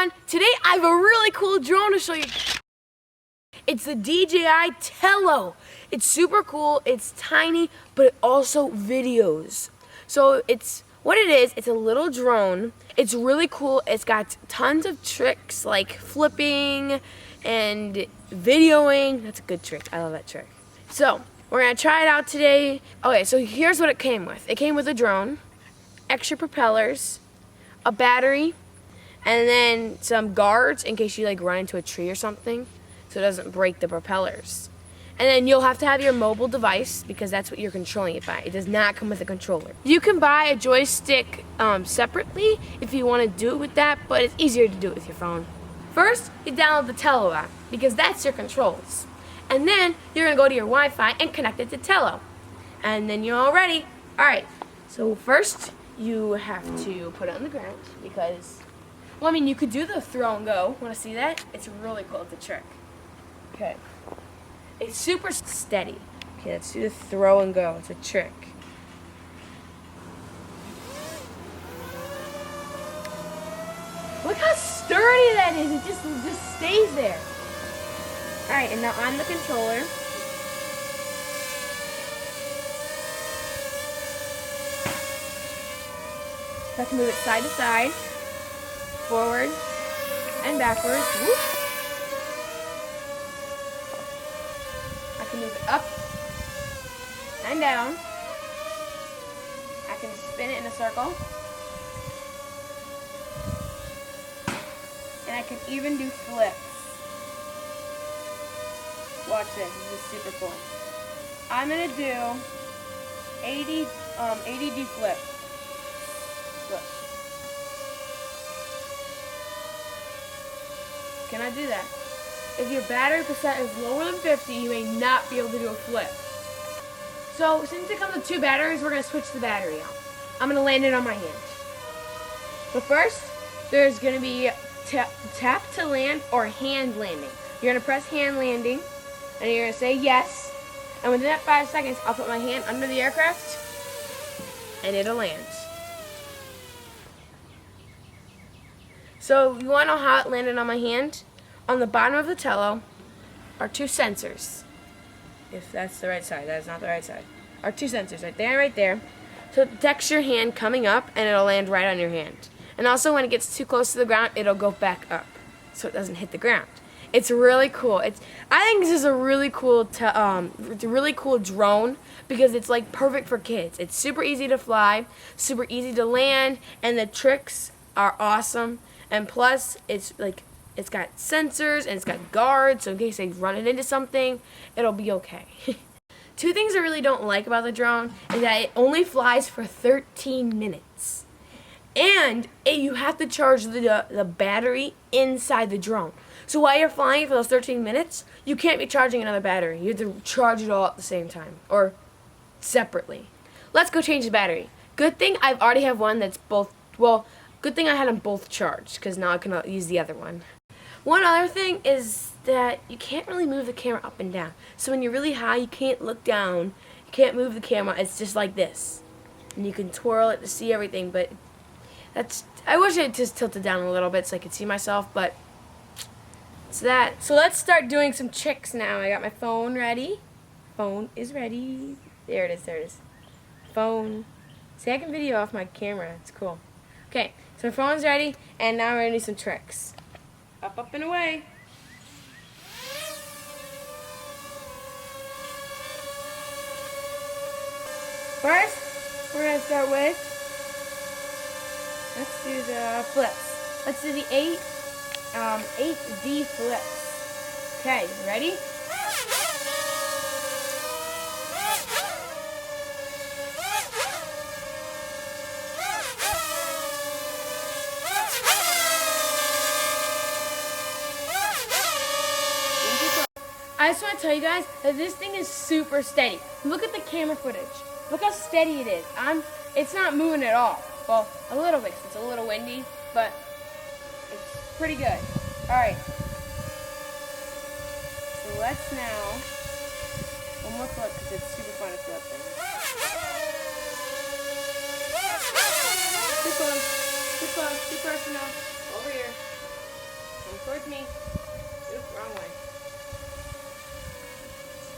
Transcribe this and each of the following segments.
everyone! Today I have a really cool drone to show you. It's the DJI Tello. It's super cool, it's tiny, but it also videos. So what it is, it's a little drone. It's really cool. It's got tons of tricks like flipping and videoing. That's a good trick. I love that trick. So we're gonna try it out today. Okay, so here's what it came with. It came with a drone, extra propellers, a battery, and then some guards in case you like run into a tree or something so it doesn't break the propellers. And then you'll have to have your mobile device because that's what you're controlling it by. It does not come with a controller. You can buy a joystick separately if you want to do it with that, but it's easier to do it with your phone. First, you download the Tello app because that's your controls. And then you're going to go to your Wi-Fi and connect it to Tello. And then you're all ready. Alright, so first you have to put it on the ground because, well, I mean, you could do the throw and go. Want to see that? It's really cool. It's a trick. Okay. It's super steady. Okay, let's do the throw and go. It's a trick. Look how sturdy that is. It just stays there. Alright, and now on the controller, I can move it side to side, forward, and backwards. Whoop. I can move it up and down. I can spin it in a circle. And I can even do flips. Watch this. This is super cool. I'm going to do 80 flip. Look. Can I do that? If your battery percent is lower than 50, you may not be able to do a flip. So since it comes with two batteries, we're going to switch the battery out. I'm going to land it on my hand. But first, there's going to be tap to land or hand landing. You're going to press hand landing, and you're going to say yes. And within that 5 seconds, I'll put my hand under the aircraft, and it'll land. So you want to know how it landed on my hand? On the bottom of the Tello are two sensors. If that's the right side, that is not the right side. Are two sensors right there and right there. So it detects your hand coming up and it'll land right on your hand. And also when it gets too close to the ground, it'll go back up so it doesn't hit the ground. It's really cool. I think this is a really cool drone because it's like perfect for kids. It's super easy to fly, super easy to land, and the tricks are awesome. And plus, it's got sensors and it's got guards, so in case they run it into something, it'll be okay. Two things I really don't like about the drone is that it only flies for 13 minutes. And you have to charge the battery inside the drone. So while you're flying for those 13 minutes, you can't be charging another battery. You have to charge it all at the same time, or separately. Let's go change the battery. Good thing I already have one that's both, well, good thing I had them both charged, because now I can use the other one. One other thing is that you can't really move the camera up and down. So when you're really high, you can't look down. You can't move the camera. It's just like this. And you can twirl it to see everything, but I wish it just tilted down a little bit so I could see myself, but it's that. So let's start doing some tricks now. I got my phone ready. Phone is ready. There it is, there it is. Phone. See, I can video off my camera. It's cool. Okay, so my phone's ready, and now we're going to do some tricks. Up, up, and away. First, we're going to start with, let's do the flips. Let's do the 8D flips. Okay, ready? I just want to tell you guys that this thing is super steady. Look at the camera footage. Look how steady it is. It's not moving at all. Well, a little bit. It's a little windy, but it's pretty good. Alright. So let's now, one more flip because it's super fun to flip things. Too close, too personal. Over here. towards me. Oops, wrong way.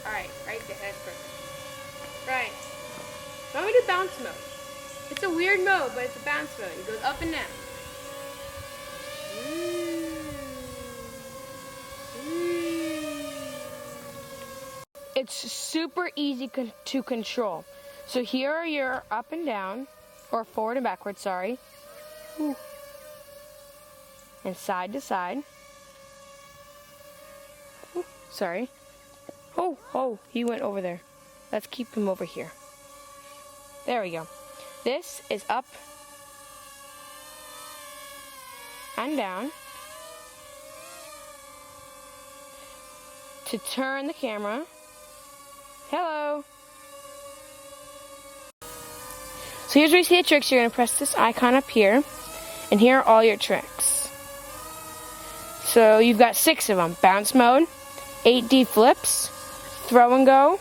Alright, right there. That's perfect. Right. Why don't we do bounce mode? It's a weird mode, but it's a bounce mode. It goes up and down. It's super easy to control. So here are your up and down, or forward and backward, sorry. Ooh. And side to side. Ooh, sorry. Oh, he went over there. Let's keep him over here. There we go. This is up and down to turn the camera. Hello. So here's where you see the tricks. You're going to press this icon up here, and here are all your tricks. So you've got 6 of them. Bounce mode, 8D flips, throw and go,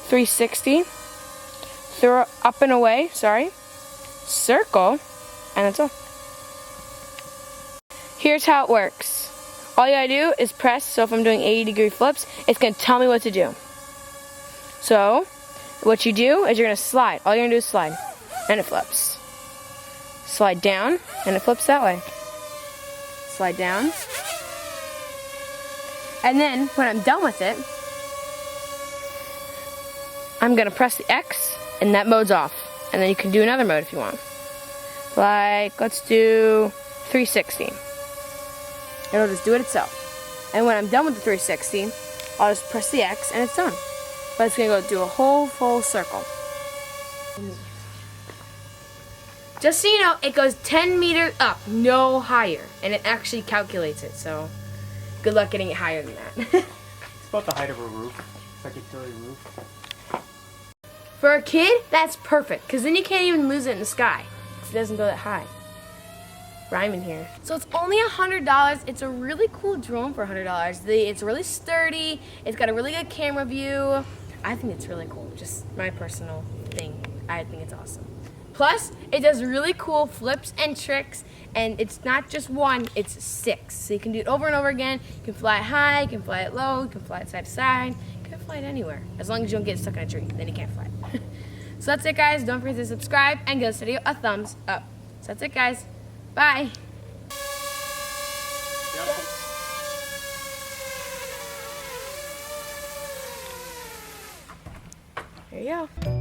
360, throw up and away, circle, and that's all. Here's how it works. All you gotta do is press, so if I'm doing 80-degree flips, it's gonna tell me what to do. So, what you do is you're gonna slide. All you're gonna do is slide, and it flips. Slide down, and it flips that way. Slide down. And then, when I'm done with it, I'm gonna press the X, and that mode's off. And then you can do another mode if you want. Like, let's do 360. It'll just do it itself. And when I'm done with the 360, I'll just press the X and it's done. But it's gonna go do a whole full circle. Just so you know, it goes 10 meters up, no higher. And it actually calculates it, so good luck getting it higher than that. It's about the height of a roof. It's like a utility roof. For a kid, that's perfect, because then you can't even lose it in the sky. It doesn't go that high. Rhyming here. So it's only $100. It's a really cool drone for $100. It's really sturdy. It's got a really good camera view. I think it's really cool. Just my personal thing. I think it's awesome. Plus, it does really cool flips and tricks, and it's not just one, it's 6. So you can do it over and over again. You can fly it high, you can fly it low, you can fly it side to side. You can fly it anywhere. As long as you don't get stuck in a tree, then you can't fly it. So that's it, guys. Don't forget to subscribe and give this video a thumbs up. So that's it, guys. Bye. There you go.